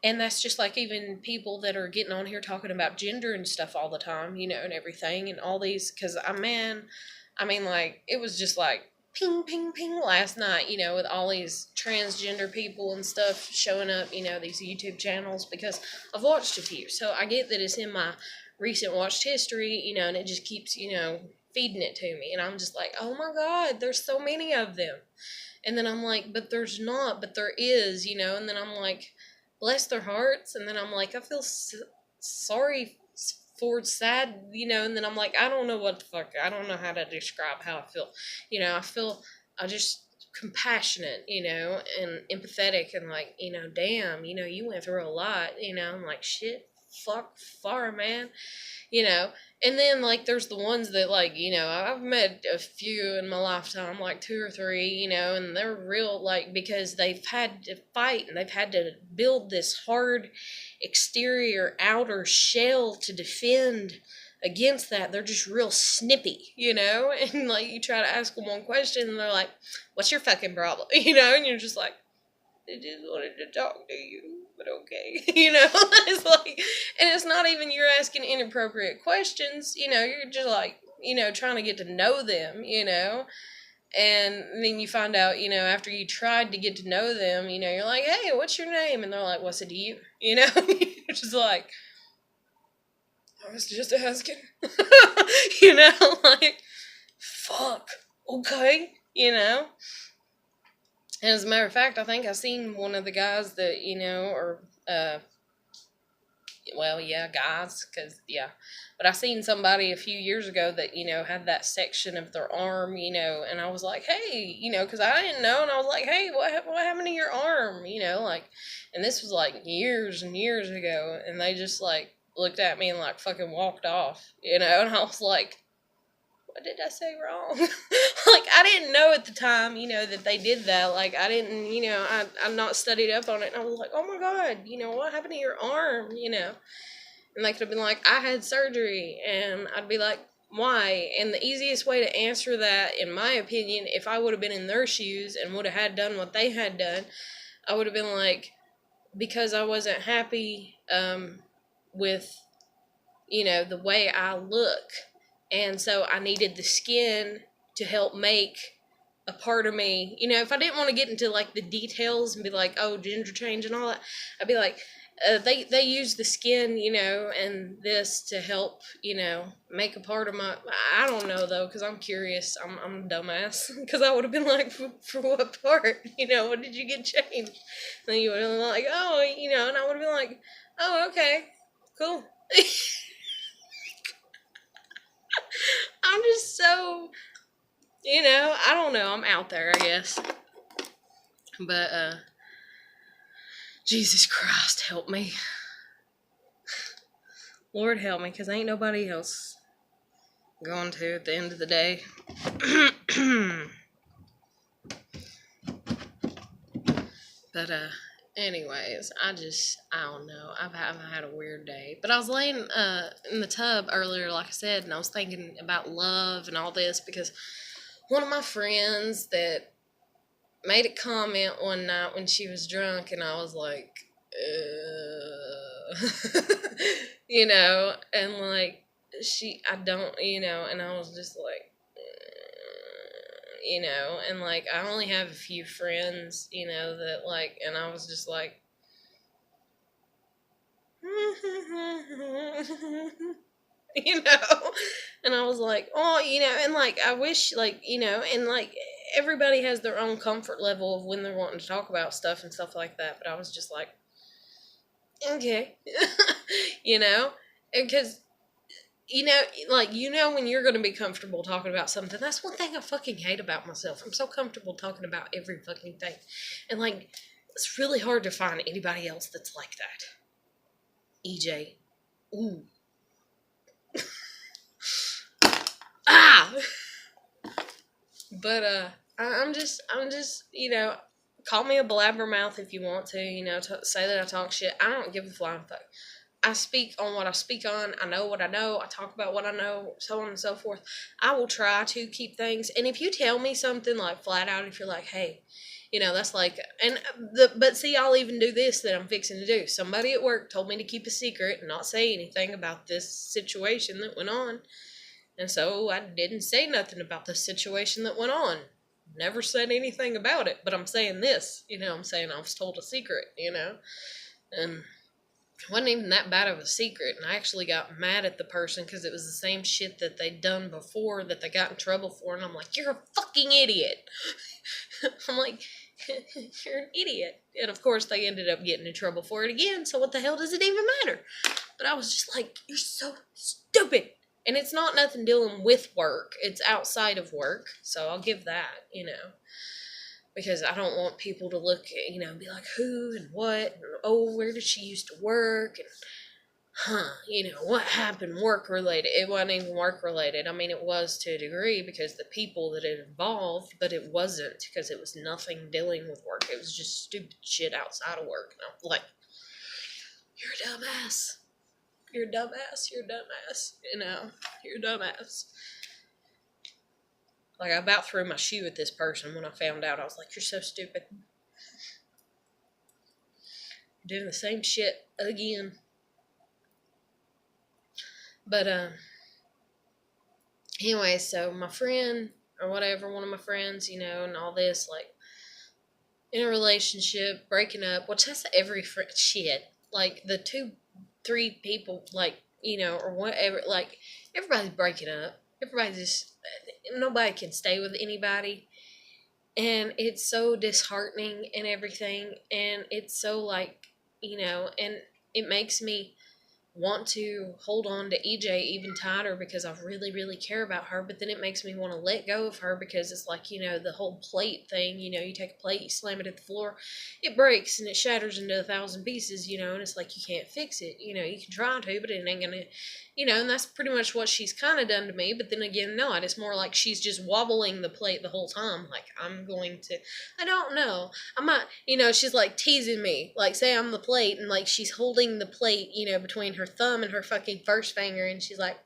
And that's just like even people that are getting on here talking about gender and stuff all the time, you know, and everything, and all these, because I mean, like, it was just like ping, ping, ping last night, you know, with all these transgender people and stuff showing up, you know, these YouTube channels, because I've watched a few. So I get that it's in my recent watched history, you know, and it just keeps, you know, feeding it to me. And I'm just like, oh my God, there's so many of them. And then I'm like, but there's not, but there is, you know, and then I'm like, bless their hearts. And then I'm like, I feel sorry for sad, you know, and then I'm like, I don't know what the fuck, I don't know how to describe how I feel. You know, I just compassionate, you know, and empathetic, and like, you know, damn, you know, you went through a lot, you know, I'm like, shit, fuck, far, man, you know. And then like there's the ones that, like, you know, I've met a few in my lifetime, like 2 or 3, you know, and they're real, like, because they've had to fight and they've had to build this hard exterior outer shell to defend against that. They're just real snippy, you know. And like you try to ask them one question and they're like, what's your fucking problem? You know, and you're just like, I just wanted to talk to you, but okay. You know, it's like, and it's not even you're asking inappropriate questions, you know, you're just like, you know, trying to get to know them, you know. And then you find out, you know, after you tried to get to know them, you know, you're like, hey, what's your name? And they're like, what's it to you? You know, you're just like, I was just asking. You know, like, fuck, okay, you know. And as a matter of fact, I think I seen one of the guys that, you know, or, well, yeah, guys, because, yeah. But I seen somebody a few years ago that, you know, had that section of their arm, you know, and I was like, hey, you know, because I didn't know, and I was like, hey, what happened to your arm, you know, like, and this was like years and years ago, and they just, like, looked at me and, like, fucking walked off, you know, and I was like, what did I say wrong? Like, I didn't know at the time, you know, that they did that. Like, I didn't, you know, I'm not studied up on it. And I was like, oh my God, you know, what happened to your arm, you know? And they could have been like, I had surgery. And I'd be like, why? And the easiest way to answer that, in my opinion, if I would have been in their shoes and would have had done what they had done, I would have been like, because I wasn't happy with, you know, the way I look. And so I needed the skin to help make a part of me. You know, if I didn't want to get into like the details and be like, oh, gender change and all that, I'd be like, they use the skin, you know, and this to help, you know, make a part of my. I don't know though, because I'm curious. I'm a dumbass, because I would have been like, for what part? You know, what did you get changed? And then you would have been like, oh, you know, and I would have been like, oh, okay, cool. I'm just so, you know, I don't know. I'm out there, I guess. But, Jesus Christ, help me. Lord help me, because ain't nobody else going to at the end of the day. But, anyways, I don't know. I've had a weird day. But I was laying, in the tub earlier, like I said, and I was thinking about love and all this, because one of my friends that made a comment one night when she was drunk, and I was like, you know, and like, I don't, you know, and I was just like, you know, and like, I only have a few friends, you know, that like, and I was just like, you know, and I was like, oh, you know, and like, I wish, like, you know, and like, everybody has their own comfort level of when they're wanting to talk about stuff and stuff like that, but I was just like, okay, you know, because, you know, like, you know, when you're going to be comfortable talking about something, that's one thing I fucking hate about myself. I'm so comfortable talking about every fucking thing, and like, it's really hard to find anybody else that's like that. EJ, ooh. Ah! But, I'm just, you know, call me a blabbermouth if you want to, you know, say that I talk shit. I don't give a flying fuck. I speak on what I speak on. I know what I know. I talk about what I know, so on and so forth. I will try to keep things. And if you tell me something, like, flat out, if you're like, hey, You know, that's like, but see, I'll even do this that I'm fixing to do. Somebody at work told me to keep a secret and not say anything about this situation that went on. And so I didn't say nothing about the situation that went on. Never said anything about it, but I'm saying this, I'm saying I was told a secret, and it wasn't even that bad of a secret. And I actually got mad at the person because it was the same shit that they'd done before that they got in trouble for. And I'm like, you're a fucking idiot. I'm like, you're an idiot. And of course, they ended up getting in trouble for it again. So what the hell does it even matter? But I was just like, you're so stupid. And it's not nothing dealing with work. It's outside of work. So I'll give that, because I don't want people to look at, be like, who and what, and oh, where did she used to work, and what happened work related. It wasn't even work related. I mean, it was to a degree because the people that it involved, but it wasn't because it was nothing dealing with work. It was just stupid shit outside of work. And I'm like, you're a dumbass. You're a dumbass. You're a dumbass. You're a dumbass. Like, I about threw my shoe at this person when I found out. I was like, you're so stupid. You're doing the same shit again. But, anyway, so my friend, or whatever, one of my friends, and all this, like, in a relationship, breaking up, which that's every shit. Like, the 2-3 people, like, or whatever, like, everybody's breaking up. Everybody's just, nobody can stay with anybody. And it's so disheartening and everything. And it's so, like, and it makes me want to hold on to EJ even tighter because I really, really care about her. But then it makes me want to let go of her because it's like, the whole plate thing, you take a plate, you slam it at the floor, it breaks and it shatters into 1,000 pieces, and it's like you can't fix it. You can try to, but it ain't gonna, and that's pretty much what she's kind of done to me. But then again, not. It's more like she's just wobbling the plate the whole time. Like, I don't know. I'm not, she's like teasing me. Like, say I'm the plate and like she's holding the plate, between her thumb and her fucking first finger. And she's like,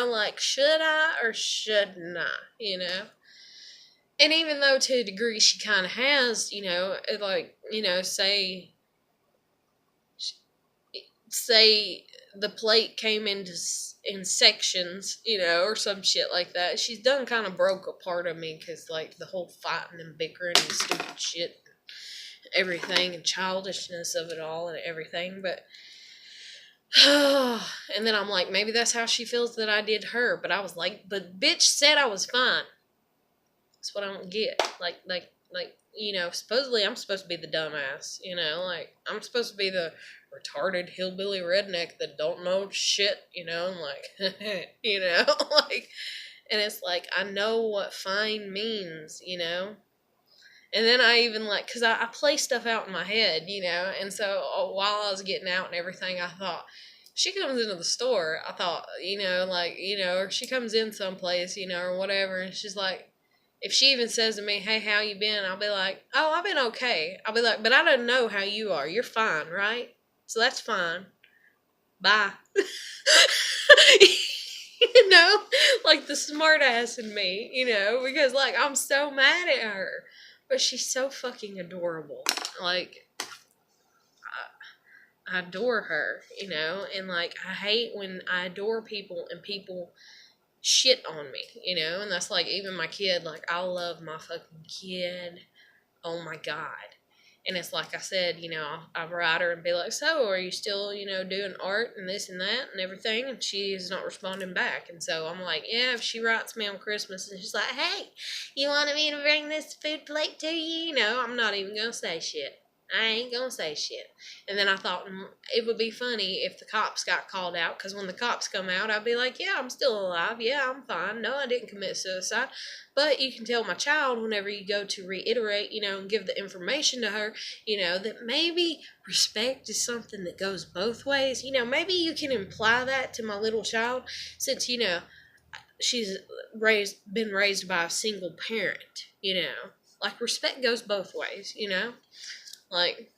like, should I or shouldn't I, And even though to a degree she kind of has, like, say the plate came in sections, or some shit like that. She's done kind of broke a part of me because, like, the whole fighting and bickering and stupid shit, and everything, and childishness of it all and everything. But, and then I'm like, maybe that's how she feels that I did her. But I was like, but bitch said I was fine. That's what I don't get. Like, supposedly I'm supposed to be the dumbass, like, I'm supposed to be the retarded hillbilly redneck that don't know shit, and like, like, and it's like, I know what fine means, and then I even, like, because I play stuff out in my head, and so while I was getting out and everything, I thought, she comes into the store, I thought, like, or she comes in someplace, or whatever, and she's like, if she even says to me, hey, how you been? I'll be like, oh, I've been okay. I'll be like, but I don't know how you are. You're fine, right? So that's fine. Bye. Like the smart ass in me, because, like, I'm so mad at her. But she's so fucking adorable. Like, I adore her, and, like, I hate when I adore people and people shit on me, and that's like even my kid. Like, I love my fucking kid, oh my god. And it's like I said, I'll write her and be like, so are you still, doing art and this and that and everything? And she's not responding back. And so I'm like, yeah, if she writes me on Christmas and she's like, hey, you wanted me to bring this food plate to you, I'm not even gonna say shit. I ain't gonna say shit. And then I thought it would be funny if the cops got called out, because when the cops come out, I'd be like, yeah, I'm still alive. Yeah, I'm fine. No, I didn't commit suicide. But you can tell my child whenever you go to reiterate, and give the information to her, that maybe respect is something that goes both ways. Maybe you can imply that to my little child since, she's been raised by a single parent, Like, respect goes both ways, Like,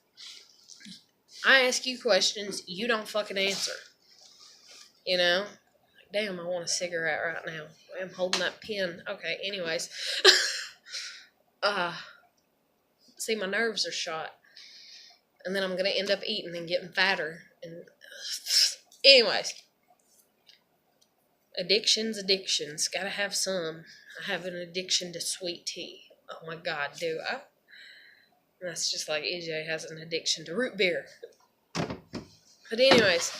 I ask you questions, you don't fucking answer. Like, Damn, I want a cigarette right now. I'm holding that pen. Okay, anyways. See, my nerves are shot. And then I'm going to end up eating and getting fatter. And anyways. Addictions. Gotta have some. I have an addiction to sweet tea. Oh my God, do I? That's just like EJ has an addiction to root beer. But anyways.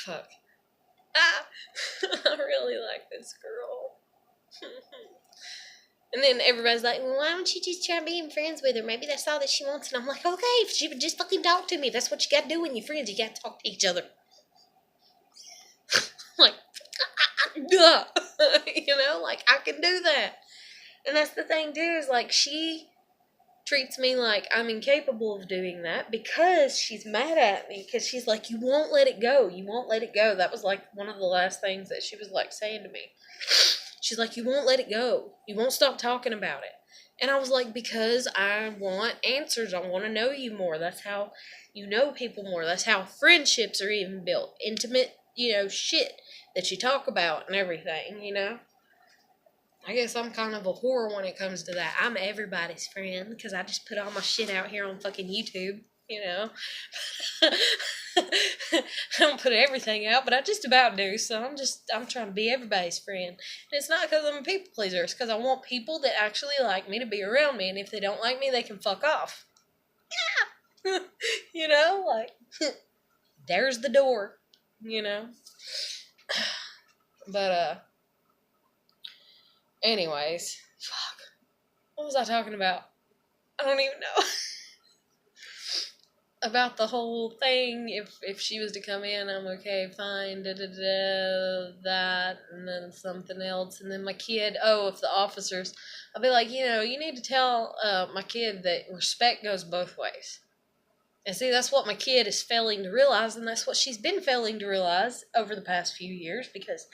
Fuck. I really like this girl. And then everybody's like, well, why don't you just try being friends with her? Maybe that's all that she wants. And I'm like, okay, if she would just fucking talk to me. That's what you gotta do when you're friends. You gotta talk to each other. Like, duh. You know, like, I can do that. And that's the thing, too, is like, she treats me like I'm incapable of doing that because she's mad at me. Because she's like, you won't let it go. You won't let it go. That was like one of the last things that she was like saying to me. She's like, you won't let it go. You won't stop talking about it. And I was like, because I want answers. I want to know you more. That's how you know people more. That's how friendships are even built. Intimate, shit that you talk about and everything, I guess I'm kind of a whore when it comes to that. I'm everybody's friend because I just put all my shit out here on fucking YouTube, I don't put everything out, but I just about do, so I'm trying to be everybody's friend. And it's not because I'm a people pleaser, it's because I want people that actually like me to be around me, and if they don't like me, they can fuck off. Yeah! There's the door, But, anyways, fuck. What was I talking about? I don't even know. About the whole thing, if she was to come in, I'm okay, fine, that, and then something else, and then my kid, if the officers, I'll be like, you need to tell my kid that respect goes both ways. And see, that's what my kid is failing to realize, and that's what she's been failing to realize over the past few years, because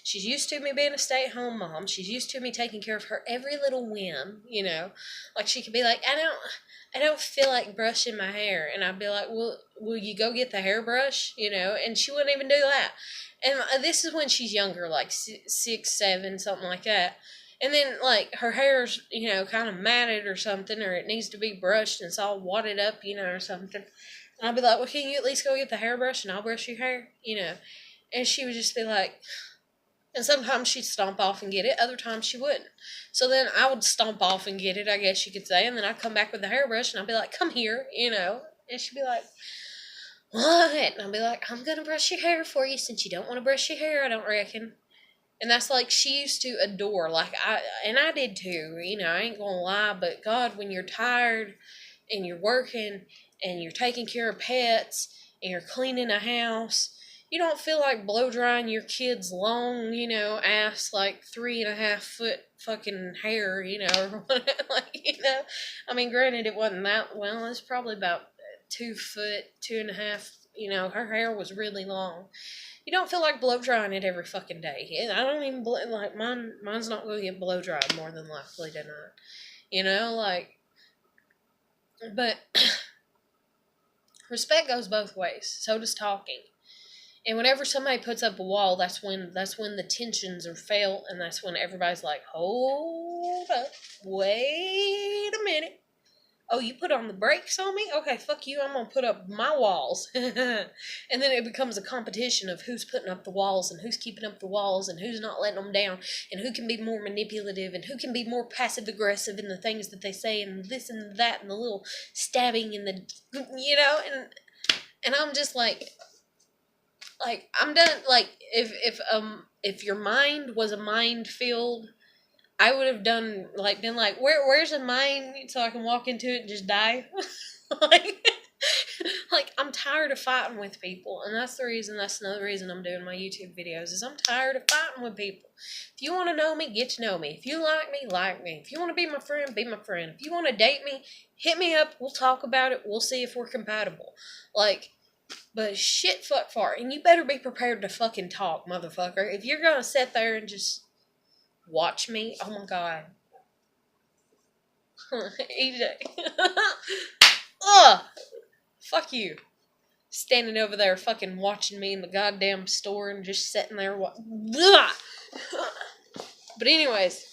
she's used to me being a stay-at-home mom. She's used to me taking care of her every little whim, Like, she could be like, I don't feel like brushing my hair. And I'd be like, well, will you go get the hairbrush? And she wouldn't even do that. And this is when she's younger, like 6, 7, something like that. And then, like, her hair's, kind of matted or something, or it needs to be brushed and it's all wadded up, or something. And I'd be like, well, can you at least go get the hairbrush and I'll brush your hair? And she would just be like... And sometimes she'd stomp off and get it. Other times she wouldn't. So then I would stomp off and get it, I guess you could say. And then I'd come back with the hairbrush and I'd be like, come here, And she'd be like, what? And I'd be like, I'm going to brush your hair for you since you don't want to brush your hair, I don't reckon. And that's like, she used to adore. Like, I did too. I ain't going to lie. But God, when you're tired and you're working and you're taking care of pets and you're cleaning a house... You don't feel like blow drying your kid's long, ass, like 3.5 foot fucking hair, or whatever, I mean, granted, it wasn't that, well, it's probably about 2 foot, 2.5, her hair was really long. You don't feel like blow drying it every fucking day. And I don't even, mine's not going to get blow dried more than likely tonight. But respect goes both ways. So does talking. And whenever somebody puts up a wall, that's when the tensions are felt, and that's when everybody's like, hold up, wait a minute. Oh, you put on the brakes on me? Okay, fuck you, I'm gonna put up my walls. And then it becomes a competition of who's putting up the walls, and who's keeping up the walls, and who's not letting them down, and who can be more manipulative, and who can be more passive-aggressive in the things that they say, and this and that, and the little stabbing, and and I'm just like... Like, I'm done. Like, if your mind was a minefield, I would have been like, where's a mine so I can walk into it and just die? like, I'm tired of fighting with people, and that's another reason I'm doing my YouTube videos, is I'm tired of fighting with people. If you want to know me, get to know me. If you like me, like me. If you want to be my friend, be my friend. If you want to date me, hit me up, we'll talk about it, we'll see if we're compatible. But shit fuck fart. And you better be prepared to fucking talk, motherfucker. If you're gonna sit there and just watch me, oh my God. EJ. Ugh. Fuck you. standing over there fucking watching me in the goddamn store and just sitting there. But anyways,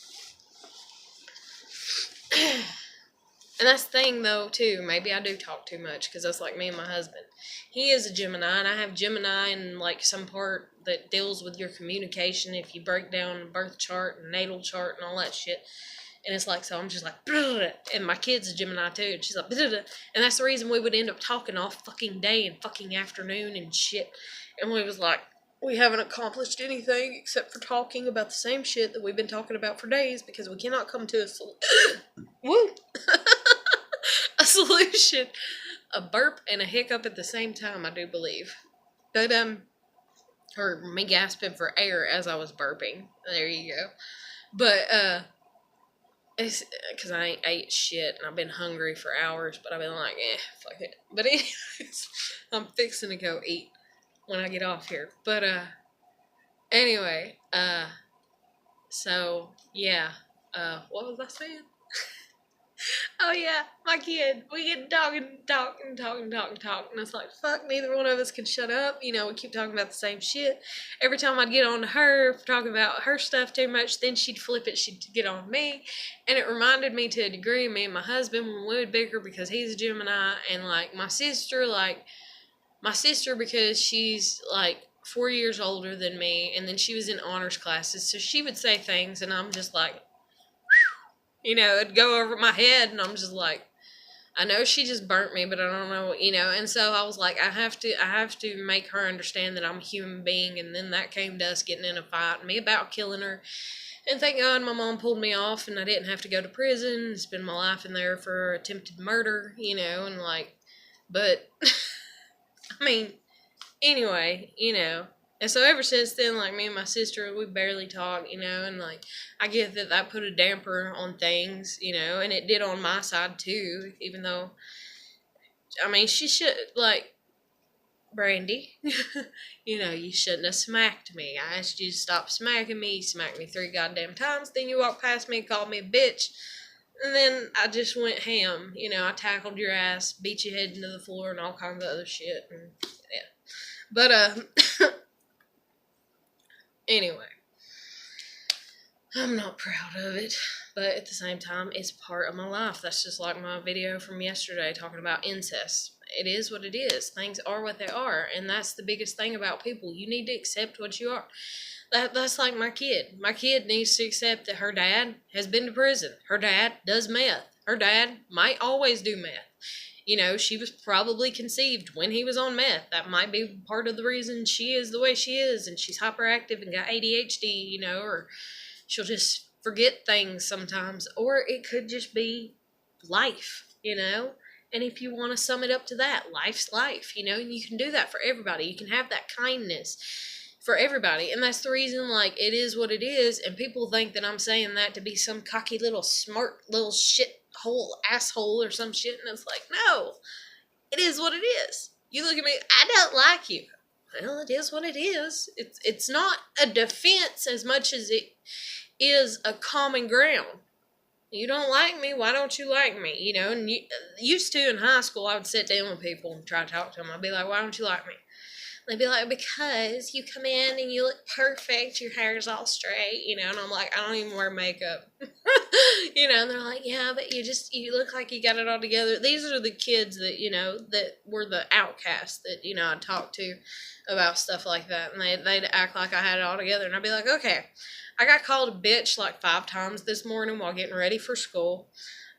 and that's the thing though too. Maybe I do talk too much because that's like me and my husband. He is a Gemini, and I have Gemini in like some part that deals with your communication. If you break down a birth chart and natal chart and all that shit. And it's like, so I'm just like, and my kid's a Gemini too, and she's like, and that's the reason we would end up talking all fucking day and fucking afternoon and shit. And we was like, we haven't accomplished anything except for talking about the same shit that we've been talking about for days because we cannot come to a woo, a solution. A burp and a hiccup at the same time, I do believe. But or me gasping for air as I was burping. There you go. But it's because I ain't ate shit and I've been hungry for hours, but I've been like, fuck it. But anyways, I'm fixing to go eat when I get off here. But anyway, so yeah, what was I saying? Oh yeah, my kid. We get talking, and it's like, fuck, neither one of us can shut up. You know, we keep talking about the same shit. Every time I'd get on to her, talking about her stuff too much, then she'd flip it, she'd get on me. And it reminded me to a degree, me and my husband, when we would bicker because he's a Gemini, and like my sister, because she's like 4 years older than me, and then she was in honors classes, so she would say things, and I'm just like, you know, it'd go over my head, and I'm just like, I know she just burnt me, but I don't know, you know. And so I was like, I have to make her understand that I'm a human being. And then that came to us getting in a fight, me about killing her. And thank God my mom pulled me off, and I didn't have to go to prison and spend my life in there for attempted murder, you know, and like, but I mean, anyway, you know. And so ever since then, like, me and my sister, we barely talk, you know, and, like, I get that put a damper on things, you know, and it did on my side, too, even though, I mean, she should, like, Brandy, you know, you shouldn't have smacked me. I asked you to stop smacking me. You smacked me 3 goddamn times. Then you walked past me and called me a bitch. And then I just went ham. You know, I tackled your ass, beat your head into the floor, and all kinds of other shit. And, yeah. But, anyway, I'm not proud of it, but at the same time, it's part of my life. That's just like my video from yesterday talking about incest. It is what it is. Things are what they are, and that's the biggest thing about people. You need to accept what you are. That's like my kid. My kid needs to accept that her dad has been to prison. Her dad does meth. Her dad might always do meth. You know, she was probably conceived when he was on meth. That might be part of the reason she is the way she is, and she's hyperactive and got ADHD, you know, or she'll just forget things sometimes. Or it could just be life, you know. And if you want to sum it up to that, life's life, you know, and you can do that for everybody. You can have that kindness for everybody. And that's the reason, like, it is what it is. And people think that I'm saying that to be some cocky little smart little shithole asshole or some shit. And it's like, no, it is what it is. You look at me, I don't like you. Well, it is what it is. It's not a defense as much as it is a common ground. You don't like me, why don't you like me? You know, and used to in high school, I would sit down with people and try to talk to them. I'd be like, why don't you like me? They'd be like, because you come in and you look perfect, your hair's all straight, you know, and I'm like, I don't even wear makeup. You know, and they're like, yeah, but you look like you got it all together. These are the kids that, you know, that were the outcasts that, you know, I talked to about stuff like that, and they'd act like I had it all together, and I'd be like, okay. I got called a bitch like 5 times this morning while getting ready for school.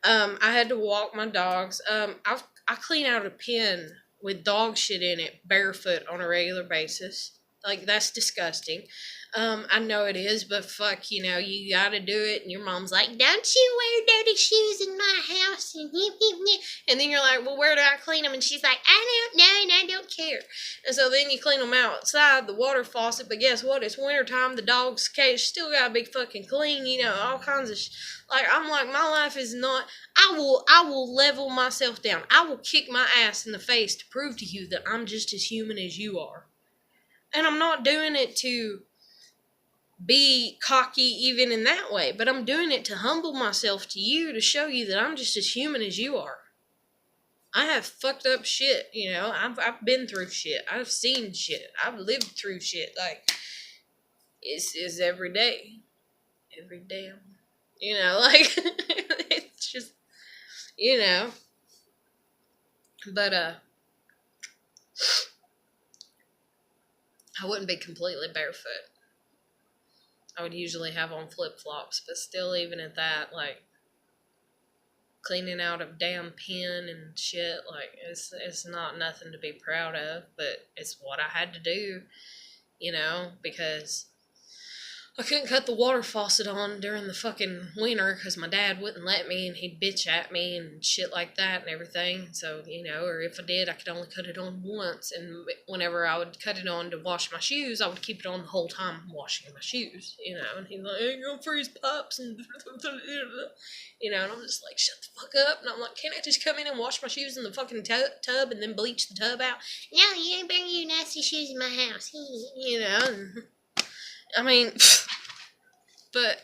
I had to walk my dogs. I clean out a pen with dog shit in it barefoot on a regular basis. Like, that's disgusting. I know it is, but fuck, you know, you gotta do it. And your mom's like, don't you wear dirty shoes in my house. And then you're like, well, where do I clean them? And she's like, I don't know, and I don't care. And so then you clean them outside the water faucet. But guess what? It's wintertime. The dog's cage still gotta be fucking clean. You know, all kinds of like, I'm like, my life is not. I will level myself down. I will kick my ass in the face to prove to you that I'm just as human as you are. And I'm not doing it to be cocky even in that way, but I'm doing it to humble myself to you, to show you that I'm just as human as you are. I have fucked up shit, you know. I've been through shit. I've seen shit. I've lived through shit. Like, it's every day. Every damn, you know, like, it's just, you know. But, I wouldn't be completely barefoot. I would usually have on flip-flops, but still, even at that, like, cleaning out a damn pen and shit, like, it's not nothing to be proud of, but it's what I had to do, you know, because I couldn't cut the water faucet on during the fucking winter because my dad wouldn't let me, and he'd bitch at me and shit like that and everything. So, you know, or if I did, I could only cut it on once. And whenever I would cut it on to wash my shoes, I would keep it on the whole time I'm washing my shoes, you know. And he's like, "Hey, you're gonna freeze pops," and you know, and I'm just like, shut the fuck up. And I'm like, can't I just come in and wash my shoes in the fucking tub and then bleach the tub out? No, you ain't bring your nasty shoes in my house, you know. And, I mean, but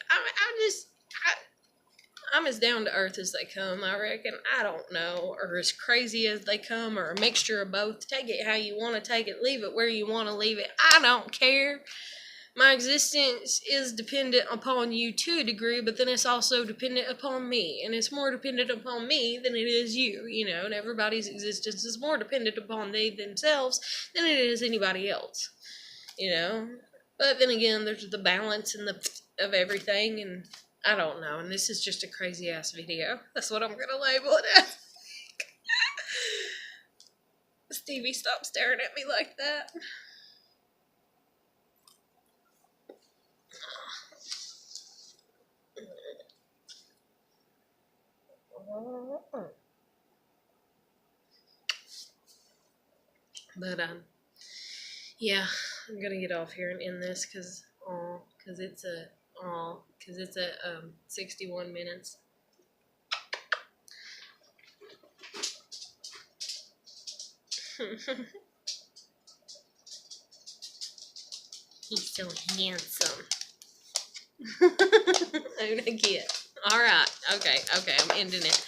I'm as down to earth as they come, I reckon. I don't know, or as crazy as they come, or a mixture of both. Take it how you want to take it, leave it where you want to leave it. I don't care. My existence is dependent upon you to a degree, but then it's also dependent upon me, and it's more dependent upon me than it is you, you know, and everybody's existence is more dependent upon they themselves than it is anybody else, you know. But then again, there's the balance and of everything, and I don't know. And this is just a crazy ass video. That's what I'm gonna label it as. Stevie, stop staring at me like that. But yeah, I'm gonna get off here and end this because it's a 61 minutes. He's so handsome. I'm gonna get. All right. Okay. I'm ending it.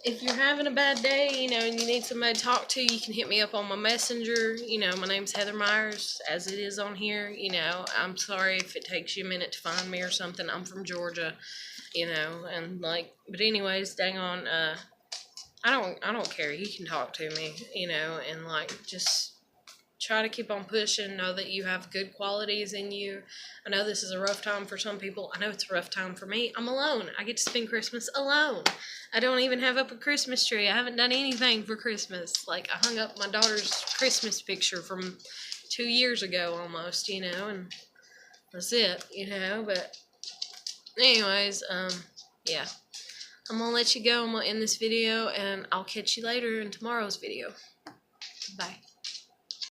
If you're having a bad day, you know, and you need somebody to talk to, you can hit me up on my messenger. You know, my name's Heather Myers, as it is on here. You know, I'm sorry if it takes you a minute to find me or something. I'm from Georgia, you know, and like, but anyways, dang on, I don't care. You can talk to me, you know, and like, just try to keep on pushing. Know that you have good qualities in you. I know this is a rough time for some people. I know it's a rough time for me. I'm alone. I get to spend Christmas alone. I don't even have up a Christmas tree. I haven't done anything for Christmas. Like, I hung up my daughter's Christmas picture from 2 years ago almost, you know, and that's it, you know. But anyways, yeah, I'm gonna let you go. I'm gonna end this video, and I'll catch you later in tomorrow's video. Bye.